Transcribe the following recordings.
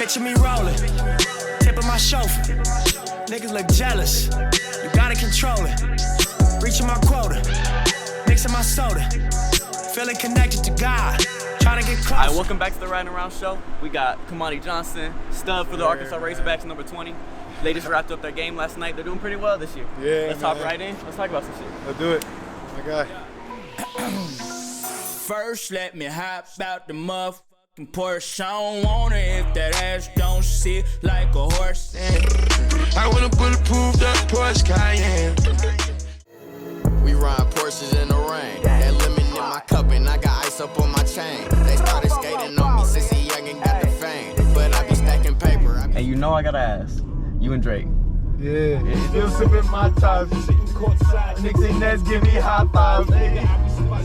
Picture me rolling, tip of my chauffeur. Niggas look jealous, you gotta control it. Reaching my quota, mixing my soda. Feeling connected to God, trying to get close. All right, welcome back to the Riding Around Show. We got Kamani Johnson, stud for the Arkansas Razorbacks, number 20. They just wrapped up their game last night. They're doing pretty well this year. Yeah, Let's hop right in. Let's talk about some shit. Let's do it. My guy. First, let me hop out the motherfucking Porsche. I don't want it if that ass don't sit like a horse. I want a bulletproof that Porsche Cayenne. We ride Porsches in the rain. That lemon in my cup and I got ice up on my chain. They started skating on me since he young and got the fame. But I be stacking paper. And you know I gotta ask, you and Drake. Yeah. Still sipping my top. Nixie Nets give me high five.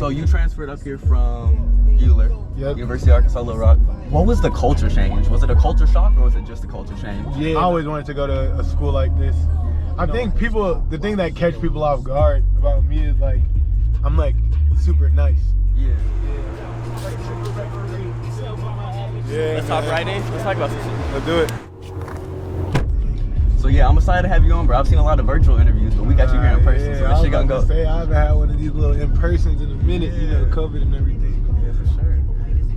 So you transferred up here from Euler, Yep. University of Arkansas Little Rock. What was the culture change? Was it a culture shock or was it just a culture change? Yeah. I always wanted to go to a school like this. I think the thing that catch people off guard about me is like, I'm like super nice. Yeah. Yeah. Let's hop right in. Let's talk about some shit. Let's do it. So yeah, I'm excited to have you on, bro. I've seen a lot of virtual interviews, but we got you here in person, so this shit gonna go. I haven't had one of these little in-persons in a minute, you know, COVID and everything. Yeah, for sure.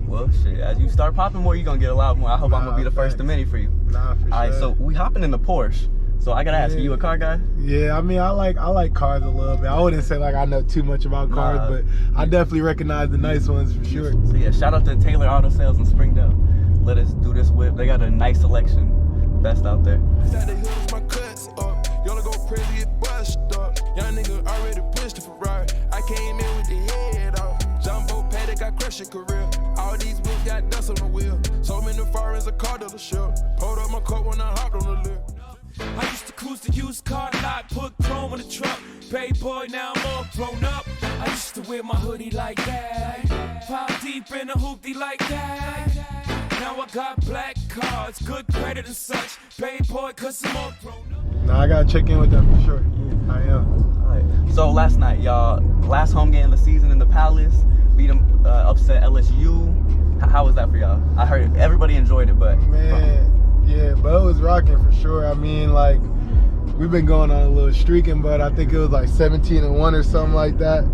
Well, shit, as you start popping more, you're gonna get a lot more. I hope I'm gonna be the first of many for you. Nah, for sure. All right, so we hopping in the Porsche. So I gotta ask, are you a car guy? Yeah, I mean, I like cars a little bit. I wouldn't say like I know too much about cars, but I definitely recognize the nice ones for sure. So yeah, shout out to Taylor Auto Sales in Springdale. Let us do this whip. They got a nice selection. Best out there. Y'all go crazy at bus stop. Young nigga already pushed the Ferrari. I came in with the head off. Jumbo paddock, I crushed your career. All these wheels got dust on the wheel. So many foreigns, a car dealership. Pulled up my coat when I hopped on the lift. I used to cruise the used car lot, put chrome in the truck. Baby boy, now I'm all grown up. I used to wear my hoodie like that. Pop deep in a hoopty like that. Now I got black cards, good credit and such. Baby boy, cause I'm all grown up. Nah, I gotta check in with them for sure. I am. All right. So last night, y'all, last home game of the season in the Palace, beat them, upset LSU. How was that for y'all? I heard everybody enjoyed it, but man, yeah, but it was rocking for sure. I mean, like, we've been going on a little streaking, but I think it was like 17-1 or something like that.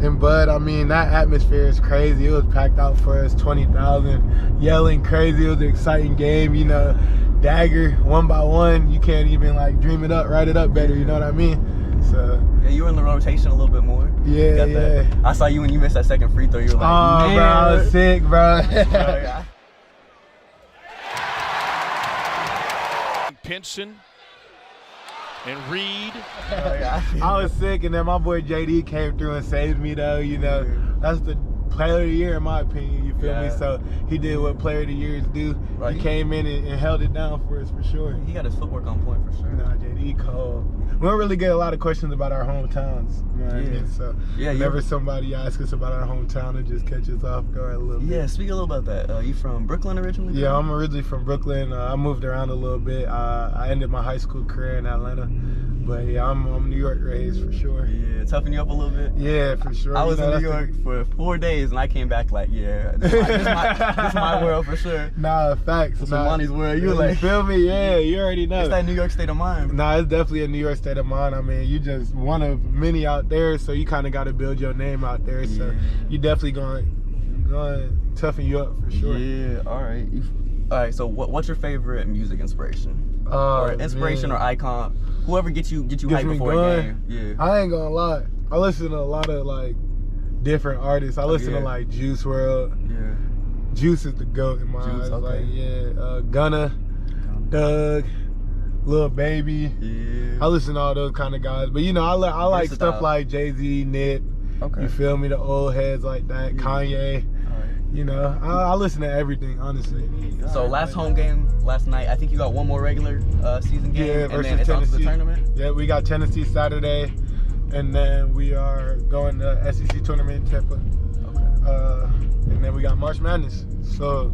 And Bud, I mean, that atmosphere is crazy. It was packed out for us, 20,000, yelling crazy. It was an exciting game, you know. Dagger, one by one, you can't even like dream it up, write it up better, you know what I mean? So yeah, you were in the rotation a little bit more. Yeah, yeah. I saw you when you missed that second free throw. You were like, oh, man. Bro, I was sick, bro. Pinson and Reed. I was sick, and then my boy JD came through and saved me, though. You know, that's the player of the year in my opinion. You feel me? So he did what player of the years do. Right. He came in and held it down for us for sure. He got his footwork on point for sure. Nah, JD cold. We don't really get a lot of questions about our hometowns. You know what I mean? So whenever somebody asks us about our hometown, it just catches off guard a little bit. Yeah, speak a little about that. You from Brooklyn originally? Yeah, I'm originally from Brooklyn. I moved around a little bit. I ended my high school career in Atlanta. But yeah, I'm New York raised for sure. Yeah, toughen you up a little bit? Yeah, for sure. I was in New York for 4 days and I came back like, yeah, this is my world for sure. Nah, facts. It's Money's world. You like, feel me? Yeah, you already know. It's that New York state of mind. Nah, it's definitely a New York state of mind. I mean, you just one of many out there, so you kind of got to build your name out there. Yeah. So you definitely going to toughen you up for sure. Yeah, all right. All right, so what's your favorite music inspiration? Or inspiration or icon? Whoever gets you hyped before a game. Yeah. I ain't gonna lie. I listen to a lot of like different artists. I listen to like Juice WRLD. Yeah. Juice is the GOAT in my eyes. Okay. Like Gunna, Doug, Lil Baby. Yeah. I listen to all those kind of guys. But you know, I like stuff like Jay-Z, Nip. Okay. You feel me? The old heads like that. Yeah. Kanye. You know, I listen to everything, honestly. So last home game last night, I think you got one more regular season game, and then it's on to the tournament? Yeah, we got Tennessee Saturday, and then we are going to SEC tournament in Tampa. Okay. And then we got March Madness. So,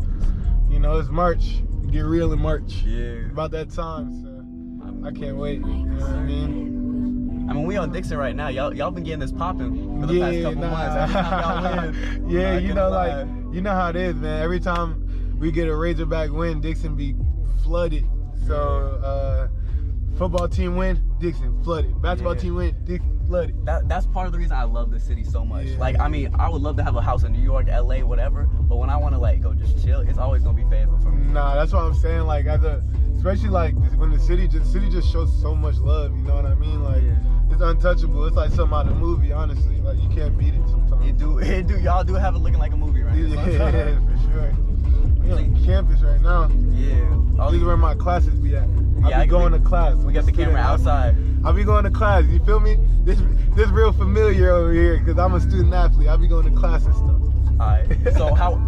you know, it's March. Get real in March. Yeah. About that time, so I can't wait. You know what I mean? I mean, we on Dixon right now. Y'all been getting this popping for the past couple months. Every time y'all win. Yeah, you know, like, you know how it is, man. Every time we get a Razorback win, Dixon be flooded. So football team win, Dixon flooded. Basketball team win, Dixon flooded. That's part of the reason I love this city so much. Yeah. Like, I mean, I would love to have a house in New York, LA, whatever, but when I want to like go just chill, it's always gonna be Fayetteville for me. Nah, that's what I'm saying. Like, especially like when the city just shows so much love. You know what I mean? Like, it's untouchable. It's like something out of a movie. Honestly, like you can't beat it sometimes. It do. Y'all do have it looking like a movie, right? Yeah, for sure. We on campus right now. Yeah. This is where my classes be at. I be going to class. We got the camera outside. I be going to class. You feel me? This real familiar over here because I'm a student athlete. I be going to class and stuff. Alright. So how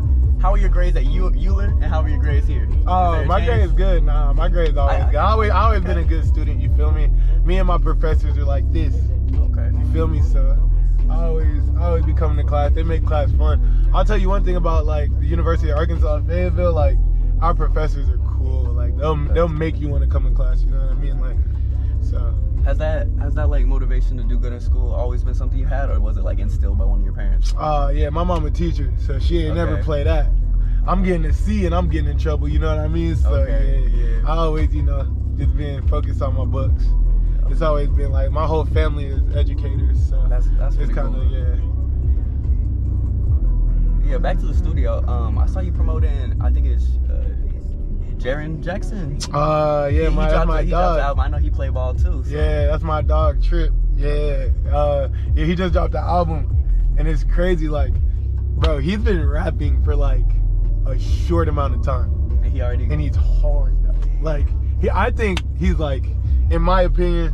are your grades at Euler and how are your grades here? Oh, my grade is good. Nah, my grade is always good. I always been a good student. You feel me? Me and my professors are like this. Okay. You feel me? So I always be coming to class. They make class fun. I'll tell you one thing about like the University of Arkansas Fayetteville. Like our professors are cool. Like they'll make you want to come in class. You know what I mean? Like so. Has that like motivation to do good in school always been something you had, or was it like instilled by one of your parents? Yeah, my mom a teacher, so she ain't never play that. I'm getting a C and I'm getting in trouble. You know what I mean? So yeah. I always just being focused on my books. It's always been like my whole family is educators, so that's it's kind of cool. Yeah, back to the studio. I saw you promoting. I think it's Jaren Jackson. Yeah, he my dropped dog. The album. I know he played ball too. So. Yeah, that's my dog Trip. Yeah, he just dropped the album, and it's crazy. Like, bro, he's been rapping for like a short amount of time, and he's hard. Like, I think he's like, in my opinion,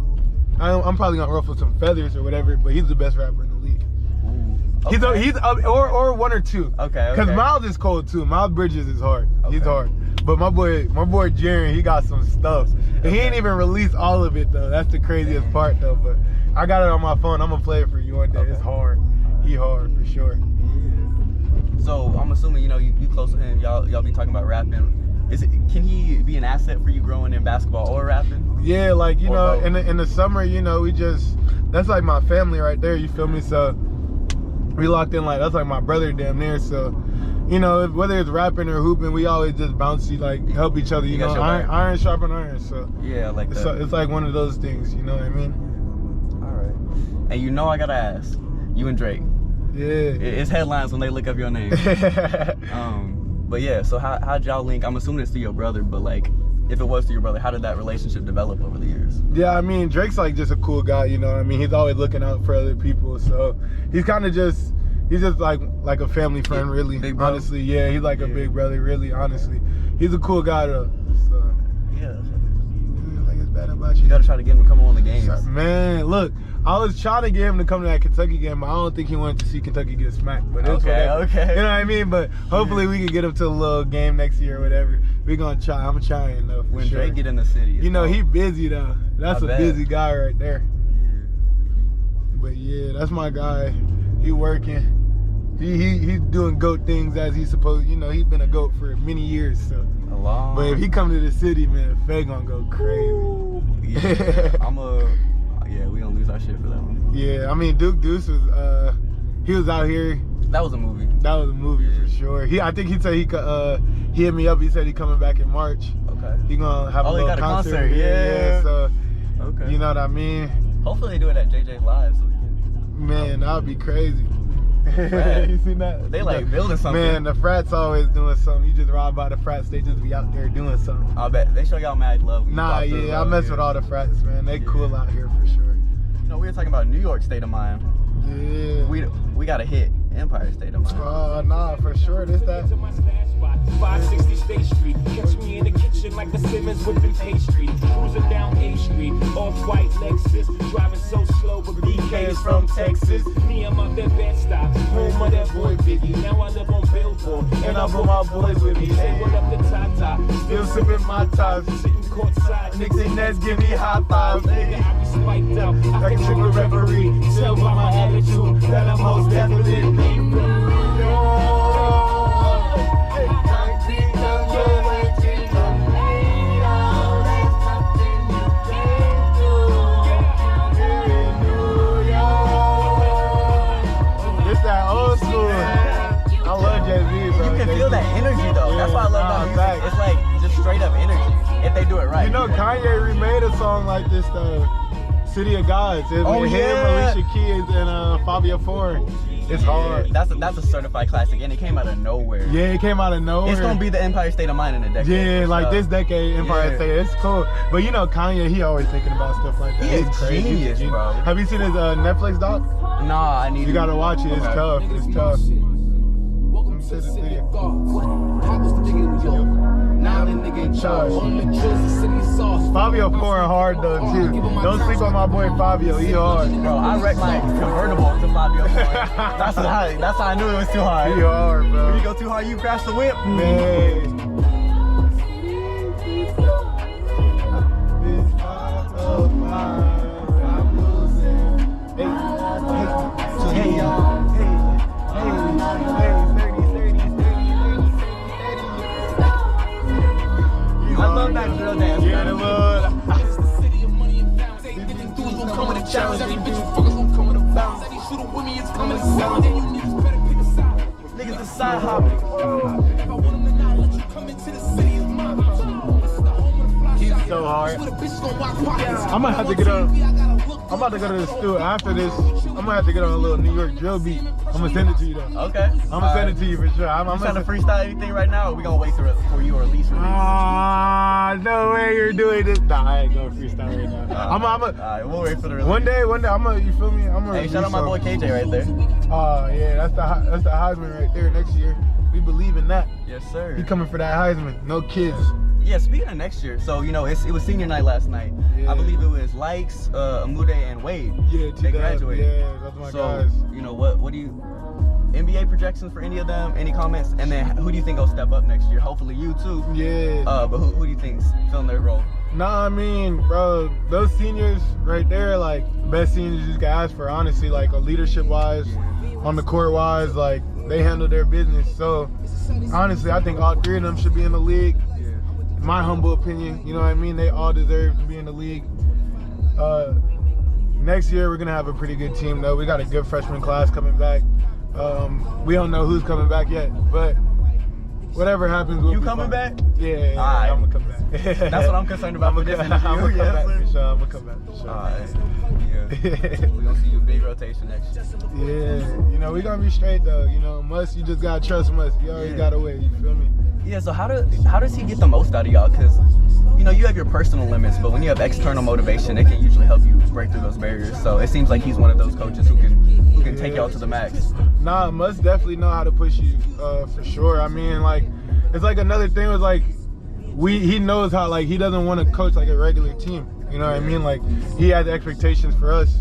I'm probably gonna ruffle some feathers or whatever, but he's the best rapper in the league. Ooh, okay. He's up, or one or two. Okay. Because Miles is cold too. Miles Bridges is hard. Okay. He's hard. But my boy Jaren, he got some stuff. And he ain't even released all of it though. That's the craziest part though. But I got it on my phone. I'm gonna play it for you one day. Okay. It's hard. He hard for sure. Yeah. So I'm assuming you close to him. Y'all be talking about rapping. Can he be an asset for you growing in basketball or rapping? Yeah, like in the summer, that's like my family right there. You feel me? So we locked in like that's like my brother damn near. So. Whether it's rapping or hooping, we always just bouncy, like help each other. Iron sharpen iron. So yeah, like that. It's like one of those things. You know what I mean? All right. And I gotta ask, you and Drake. Yeah. It's headlines when they look up your name. But yeah. So how'd y'all link? I'm assuming it's to your brother, but like, if it was to your brother, how did that relationship develop over the years? Yeah, I mean, Drake's like just a cool guy. You know what I mean? He's always looking out for other people. So he's kind of just. He's just like a family friend, really. Big honestly, yeah, he's like a big brother, really. Honestly, he's a cool guy though. So yeah, like it's bad about you. You gotta try to get him to come on the games. Man, look, I was trying to get him to come to that Kentucky game, but I don't think he wanted to see Kentucky get smacked. But it's whatever. Okay. You know what I mean? But hopefully we can get him to a little game next year or whatever. We gonna try. I'm trying though. When Drake get in the city, he busy though. That's a busy guy right there. Yeah. But yeah, that's my guy. He working. He's doing GOAT things as he's supposed. He's been a GOAT for many years. So. But if he come to the city, man, Faye gonna go crazy. Yeah, we gonna lose our shit for that one. Yeah, I mean Duke Deuce was he was out here. That was a movie. That was a movie for sure. I think he said he could. He hit me up. He said he coming back in March. Okay. He gonna have a little concert. Yeah. So. Okay. You know what I mean? Hopefully they do it at JJ Live so we can. Man, that would be crazy. You seen that? They like building something. Man, the frats always doing something. You just ride by the frats, they just be out there doing something. I bet they show y'all mad love. Nah, yeah, I mess with all the frats, man. They cool out here for sure. We were talking about New York State of Mind. Yeah. We got to hit Empire State of Mind. Nah, for sure. This that. 560 State Street. Catch me in the kitchen like the Simmons whipping pastry. Cruising down A Street, off-white Lexus. Driving so slow, but BK is from Texas. Me, I'm out there Bed-Stuy, home of that boy Biggie. Now I live on Billboard, and I brought my boys with me. Say what up to Tata, still sipping my ties. Sitting courtside, Knicks and Nets give me high fives. Nigga, I be spiked out, I can trick a referee. Tell by my attitude that I'm most definitely feel that energy though. That's why I love that music. It's like just straight up energy. do it right. You know, Kanye remade a song like this though. City of Gods. It's with him, Alicia Keys, and Fabio Foreign. It's hard. That's a certified classic, and it came out of nowhere. Yeah, it came out of nowhere. It's gonna be the Empire State of Mind in a decade. Yeah, like this decade, Empire State. It's cool. But you know, Kanye, he always thinking about stuff like that. He is crazy. genius, bro. Have you seen his Netflix doc? Nah, I need. You gotta watch it. It's tough. It's tough. Fabio Foreign hard though too. Don't sleep on my boy Fabio. He hard. Bro, I wrecked my convertible to Fabio Foreign. That's how I knew it was too hard. He hard, bro. When you go too hard, you crash the whip. Man. I love that drill dance. Yeah, the love. Niggas is side hopping. He's so hard. I'm gonna have to get on. I'm about to go to the studio after this. I'm gonna have to get on a little New York drill beat. I'm gonna send it to you though. Okay. I'm gonna send it to you for sure. I'm trying to freestyle anything right now, or we gonna wait for you or release? No way you're doing this. Nah, I ain't gonna freestyle right now. Alright, we'll wait for the release. One day, I'm gonna, you feel me? I'm gonna. Hey, shout out my boy KJ right there. Oh yeah, that's the Heisman right there next year. We believe in that. Yes, sir. He coming for that Heisman. No kids. Yeah, speaking of next year, so you know it was senior night last night. Yeah. I believe it was Likes, Amude, and Wade. Yeah, they graduated. Yeah, that's my guys. You know what do you NBA projections for any of them? Any comments? And then who do you think will step up next year? Hopefully you too. Yeah. But who do you think's filling their role? Nah, I mean, bro, those seniors right there, like best seniors you can ask for, honestly, like leadership wise, on the court wise, like they handle their business. So honestly, I think all three of them should be in the league. In my humble opinion, you know what I mean? They all deserve to be in the league. Next year, we're going to have a pretty good team, though. We got a good freshman class coming back. We don't know who's coming back yet, but whatever happens, we'll You be coming fine. back? Yeah, Alright. I'm going to come back. That's what I'm concerned about for this interview. I'm going to come back Yes, for sure. I'm going to come back for sure. Alright. Yeah. We're going to see you big rotation next year. Yeah, you know, we're going to be straight, though. You know, Muss, you just got to trust Muss. You already got to wait, you feel me? Yeah, so how does he get the most out of y'all? Because, you know, you have your personal limits, but when you have external motivation, it can usually help you break through those barriers. So it seems like he's one of those coaches who can take y'all to the max. Nah, Muss definitely know how to push you, for sure. I mean, like, it's like another thing was like, he knows how, like, he doesn't want to coach like a regular team. You know what I mean? Like, he has expectations for us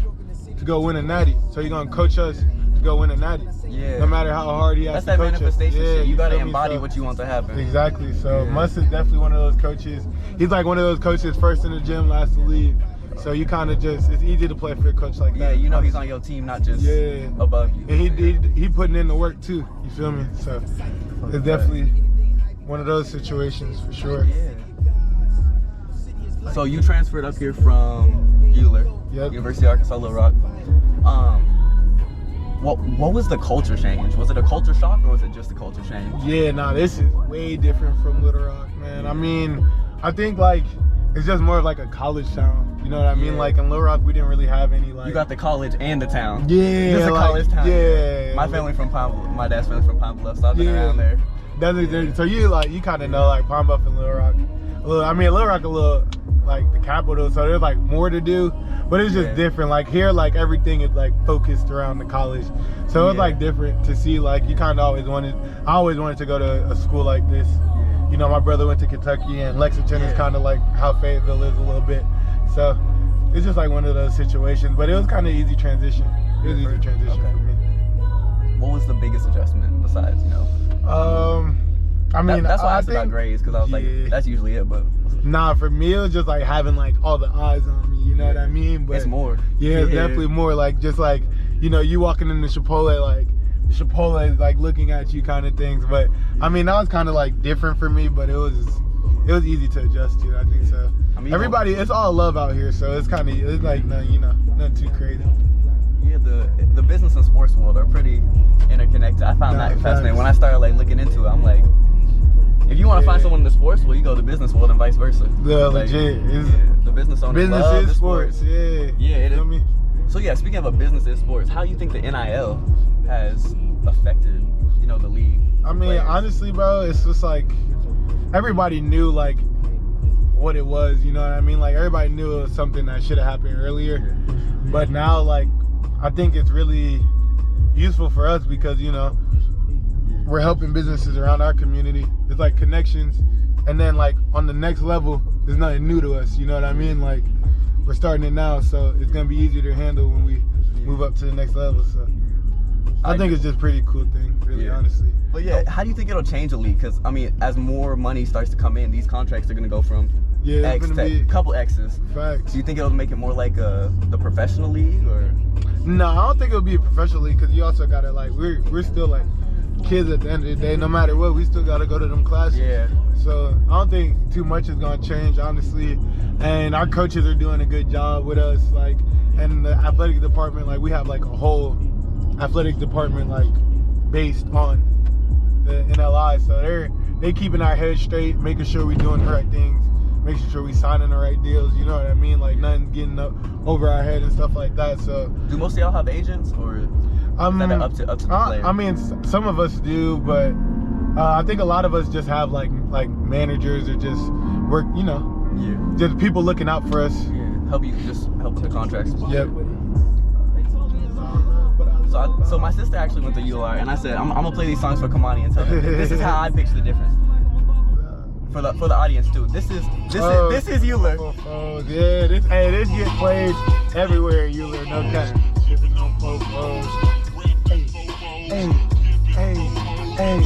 to go win a natty. So he's going to coach us to go win a natty. Yeah. No matter how hard he has to coach us. That's that manifestation shit. You got to feel me? embody what you want to happen. Exactly. So Muss is definitely one of those coaches. He's like one of those coaches, first in the gym, last to leave. So you kind of just, it's easy to play for a coach like that. Yeah, you know he's on your team, not just above you. And he putting in the work too, you feel me? So it's definitely one of those situations for sure. Yeah. So you transferred up here from Euler, University of Arkansas Little Rock. What was the culture change? Was it a culture shock or was it just a culture change? Yeah, nah, this is way different from Little Rock, man. I mean, I think like it's just more of like a college town. You know what I mean? Like in Little Rock, we didn't really have any like. You got the college and the town. Yeah, it's a college town. Yeah. My family from my dad's family from Pine Bluff, so I've been around there. So you kind of know like Pine Bluff and Little Rock. Little Rock a little like the capital, so there's like more to do, but it's just different. Like here, like everything is like focused around the college, so it's like different to see. Like you kind of I always wanted to go to a school like this. You know, my brother went to Kentucky, and Lexington is kind of like how Fayetteville is a little bit. So it's just like one of those situations, but it was kind of easy transition. It was easy transition for me. What was the biggest adjustment besides, you know? I mean, that's why I asked about grades, because I was like, that's usually it, but. Nah, for me, it was just like having like all the eyes on me, you know what I mean? But it's more. Yeah, it's definitely more. Like, just like, you know, you walking in the Chipotle, like, Chipotle is like looking at you kind of things. But, I mean, that was kind of like different for me, but it was easy to adjust to, I think so. I mean, everybody, it's all love out here, so it's kind of, it's like, nothing too crazy. Yeah, the business and sports world are pretty interconnected. I found that fascinating. When I started like looking into it, I'm like, if you want to find someone in the sports world, you go to the business world and vice versa. Yeah, Like, legit. the business owners Business love is the sports. Yeah. Yeah, it You know is. what I mean? So yeah, speaking of a business in sports, how do you think the NIL has affected, the league? I mean, players? honestly, bro, it's just like everybody knew like what it was. You know what I mean? Like everybody knew it was something that should have happened earlier. But now, like, I think it's really useful for us because we're helping businesses around our community. It's like connections, and then like on the next level, there's nothing new to us. You know what I mean? Like we're starting it now, so it's gonna be easier to handle when we move up to the next level. So I think it's just a pretty cool thing, really, honestly. But yeah, how do you think it'll change the league? Because I mean, as more money starts to come in, these contracts are gonna go from X it's to gonna be couple X's. facts. Do you think it'll make it more like the professional league, or? No, I don't think it'll be a professional league because you also gotta like we're still like kids at the end of the day. No matter what, we still gotta go to them classes. Yeah. So I don't think too much is gonna change, honestly. And our coaches are doing a good job with us, like, and the athletic department, like we have like a whole athletic department like based on the NLI. So they keeping our heads straight, making sure we're doing the right things, making sure we signing the right deals. You know what I mean? Like nothing getting up over our head and stuff like that. So Do most of y'all have agents, or is that up to the player? I mean, some of us do, but I think a lot of us just have like managers or just work, just people looking out for us. Yeah, help with the contracts. Yep. So my sister actually went to UR, and I said, I'm gonna play these songs for Kamani and tell her this is how I picture the difference. For the audience too. This is Euler. Yeah, this get played everywhere, Euler, no cap. Hey.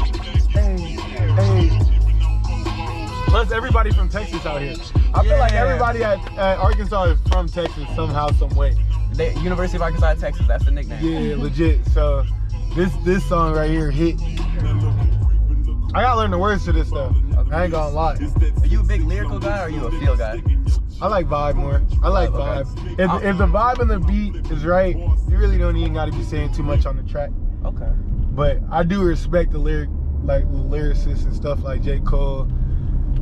Plus everybody from Texas out here. I feel like everybody at Arkansas is from Texas somehow, some way. University of Arkansas, Texas, that's the nickname. Yeah, legit. So this song right here hit. I gotta learn the words to this stuff. Okay. I ain't gonna lie. Are you a big lyrical guy, or are you a feel guy? I like vibe more. I like vibe. Okay. If the vibe and the beat is right, you really don't even gotta be saying too much on the track. Okay. But I do respect the lyricists and stuff like J. Cole.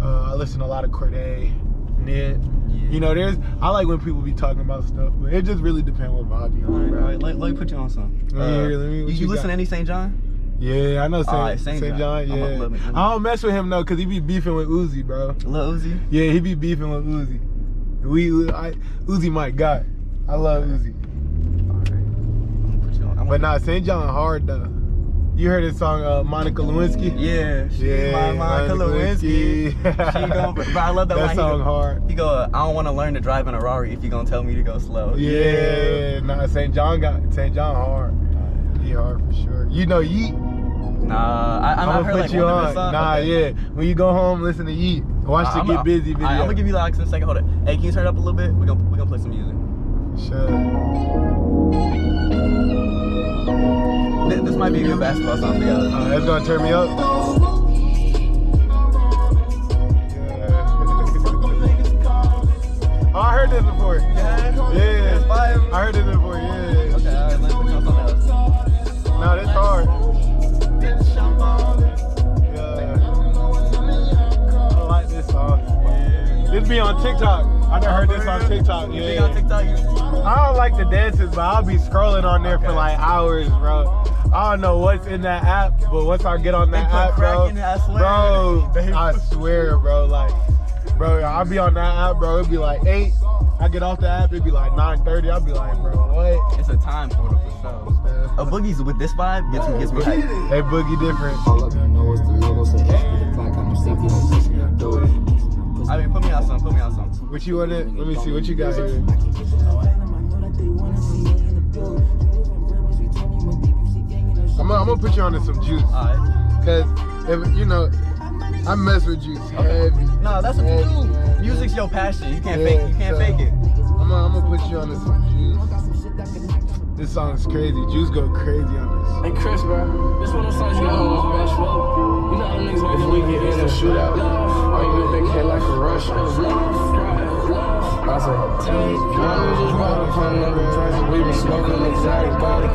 I listen to a lot of Cordae, Nip. Yeah. I like when people be talking about stuff, but it just really depends what vibe you on. All right, let me put you on some. You listen to any St. John? Yeah, I know St. John. Yeah, I don't mess with him though, cause he be beefing with Uzi, bro. Lil Uzi? Yeah, he be beefing with Uzi. Uzi my guy. I love Uzi. Alright, I'm gonna put you on. But nah, St. John hard though. You heard his song Monica Lewinsky? Yeah, she's my Monica Lewinsky. But I love that line. That song hard. He go, I don't want to learn to drive in a Rari if you gonna tell me to go slow. Yeah. Nah, St. John hard. He hard for sure. You know Yeet? Nah, I heard like one of his songs. Nah, yeah. When you go home, listen to Yeet. Watch the Get Busy video. I'm gonna give you like in a second. Hold it. Hey, can you turn it up a little bit? We're gonna play some music. Sure. This might be a good basketball song for y'all. That's gonna turn me up. Oh, I heard this before. Yeah. It's fire. I heard this before. Yeah. Okay, alright. Let me put you on something else. No, this hard. I like this song. This be on TikTok. I done heard this on TikTok. You think on TikTok? I don't like the dances, but I'll be scrolling on there for like hours, bro. I don't know what's in that app, but once I get on that app, bro, I swear, bro, like, bro, I'll be on that app, bro, it'll be like 8. I get off the app, it'll be like 9:30. I'll be like, bro, what? It's a time portal for sure. A Boogie's with this vibe gets me hyped. Hey, Boogie different. I mean, put me on some. What you want it? Let me see what you got here. I'm gonna put you on to some Juice. Alright. Cause I mess with Juice heavy. No, that's what you do. Music's your passion. You can't fake it. I'm gonna put you on to some Juice. This song's crazy. Juice go crazy on this. Hey Chris, bro, this one of the songs you got on the best flow. You know how niggas always we get in a shootout. All you a big head like a rush. I say, just bought a phone number twice. We been smoking exotic body.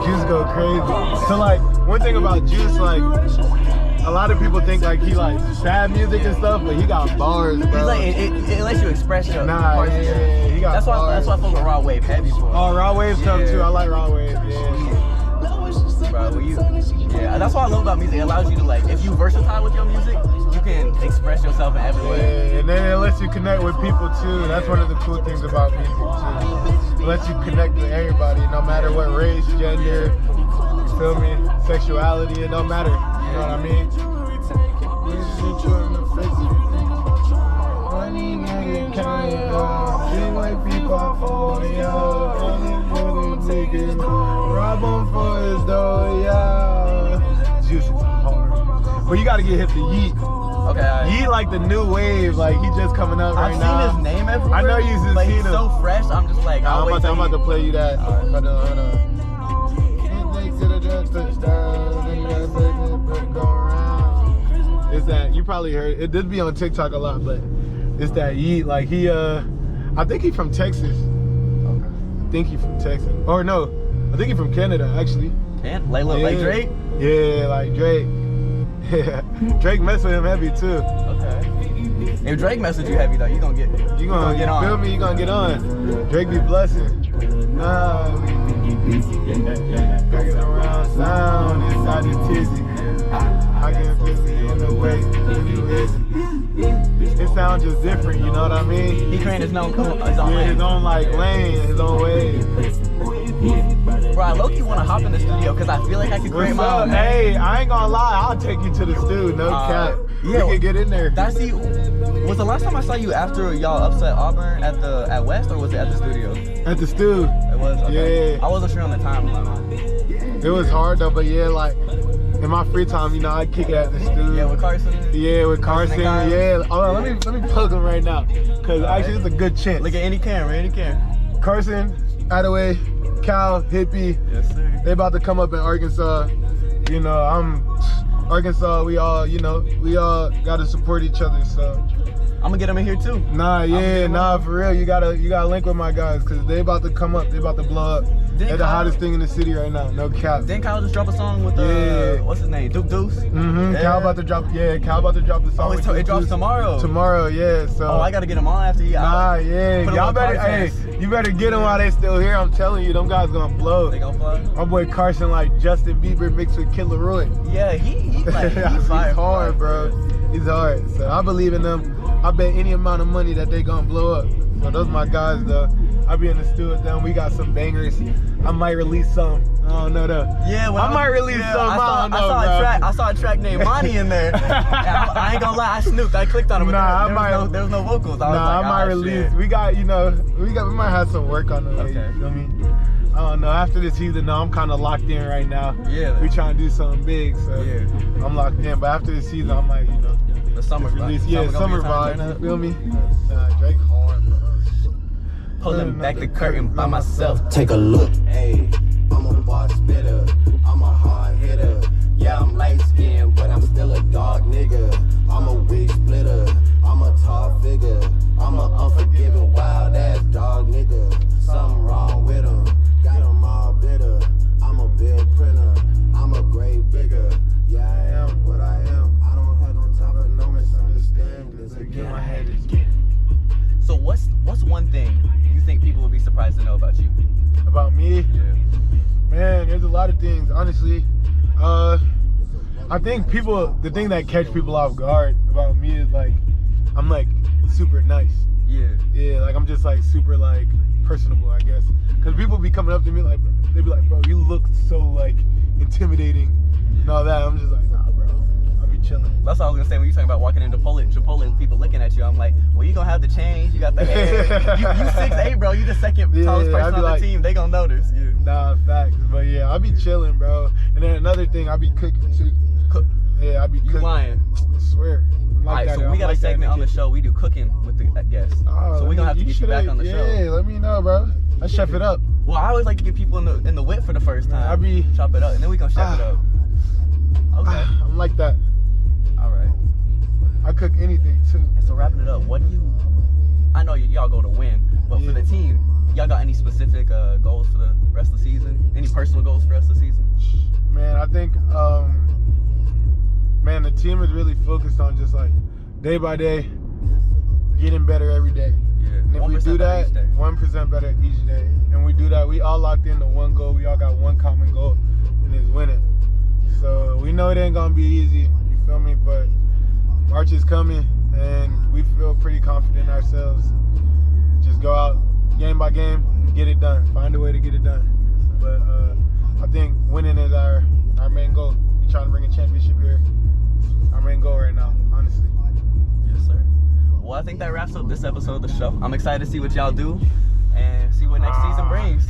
Juice go crazy. So like one thing about Juice, like a lot of people think like he like sad music and stuff, but he got bars, bro. He's like, it lets you express your parts. Yeah, he got that's bars. why I fuck with Raw Wave heavy for. Oh, Raw Wave's tough too. I like Raw Wave. Yeah. Bro, that's what I love about music. It allows you to like, if you versatile with your music, you can express yourself in every way. Yeah, and then it lets you connect with people too. That's one of the cool things about music too. It lets you connect with everybody, no matter what race, gender, you feel me, sexuality, it don't matter. You know what I mean? Rob him for his dough, yeah. Juice is hard. But you gotta get hip to Yeet. Okay. Yeet like the new wave, like he just coming up right now. I've seen his name everywhere. I know you just but seen he's him. so fresh. I'm just like, I'm about to play you that. Hold on. It's that, you probably heard it did be on TikTok a lot, but it's that Yeet, like he I think he from Texas. Okay. I think he from Texas. Or no, I think he from Canada actually. Like Drake? Yeah, like Drake. Yeah. Drake mess with him heavy too. Okay. If Drake mess with you heavy though, you gonna get on. Feel me? You gonna get on. Drake be blessing. Bringing around sound inside the tizzy. I can feel me in the way when you is. It sounds just different, you know what I mean? He created his own lane. His own like lane, his own way. Bro, I low-key wanna hop in the studio because I feel like I could create my own. Hey, I ain't gonna lie, I'll take you to the studio, no cap. Yeah, we can get in there. Was the last time I saw you after y'all upset Auburn at West, or was it at the studio? At the studio. It was? Okay. Yeah. I wasn't sure on the timeline. It was hard though, but yeah, like in my free time, you know, I kick it at the studio. Yeah, with Carson? Yeah, with Carson. Yeah. Oh, let me plug him right now, cause actually it's a good chance. Look at any camera. Carson, Attaway, Cal, Hippie. Yes, sir. They about to come up in Arkansas. You know, Arkansas. We all gotta support each other. So I'm gonna get them in here too. For real. You gotta link with my guys, cause they about to come up. They about to blow up. They're the hottest thing in the city right now. No cap. Didn't Kyle just drop a song with what's his name? Duke Deuce? Mm-hmm. Yeah. Cal about to drop the song. Oh, it drops tomorrow. Tomorrow, yeah. So. Oh, I gotta get him on after you. Y'all better. You better get them while they still here. I'm telling you, them guys gonna blow. They gonna fly. My boy Carson like Justin Bieber mixed with Kid Laroi. Yeah, he's fire. He's hard, bro. He's hard. So I believe in them. I bet any amount of money that they gonna blow up. So those my guys though. I be in the studio with them. We got some bangers. I might release some. I don't know though. Yeah, I might release some. I saw a track named Money in there. I ain't gonna lie, I snooped. I clicked on it. But there was no vocals. I might release. We got, we might have some work on the way. Okay. You feel me? I don't know. After this season, I'm kind of locked in right now. Yeah. We trying to do something big, so yeah. I'm locked in. But after this season, I'm like, the summer release. Yeah, summer vibes. You feel me? Drake hard, bro. Pulling back the curtain by myself. Take a look, hey. I'm a boss spitter. I'm a hard hitter. Yeah, I'm light skinned, but I'm still a dog nigga. I'm a wig splitter. I'm a tall figure. I'm a unforgiving, wild ass dog nigga. Something wrong with him. Got him all bitter. I'm a bill printer. I'm a grave digger. Yeah, I am what I am. I don't have no time for no misunderstandings. Again, my head is getting. So what's one thing you think people would be surprised to know about you? About me? Yeah. Man, there's a lot of things, honestly. I think the thing that catch people off guard about me is like, I'm like super nice. Yeah. Yeah, like I'm just like super like personable, I guess. Cause people be coming up to me like, they be like, bro, you look so like intimidating and all that. I'm just like, nah, bro, I'll be chilling. That's what I was gonna say when you talking about walking into Chipotle and people looking at you. I'm like, well, you gonna have the change, you got the hair. you 6'8", bro, you the second tallest person on the team. They gonna notice. Yeah. Nah, facts. But yeah, I'll be chilling, bro. And then another thing, I'll be cooking too. Yeah, I'll be cooking. You lying. I swear. Alright, so we got a segment on the show. We do cooking with the guests. So we're gonna have to get you back on the show. Yeah, let me know, bro. I chef it up. Well, I always like to get people in the whip for the first time. I be chop it up, and then we gonna chef it up. Okay. I'm like that. Alright. I cook anything too. And so wrapping it up, I know y'all go to win, but for the team, y'all got any specific goals for the rest of the season? Any personal goals for the rest of the season? Man, I think man, the team is really focused on just like day by day, getting better every day. Yeah. And if we do that, 1% better each day. And we do that, we all locked into one goal. We all got one common goal, and it's winning. So we know it ain't gonna be easy, you feel me? But March is coming, and we feel pretty confident in ourselves. Just go out game by game and get it done. Find a way to get it done. But I think winning is our main goal. We're trying to bring a championship here. Our main goal right now, honestly. Yes, sir. Well, I think that wraps up this episode of the show. I'm excited to see what y'all do and see what next season brings.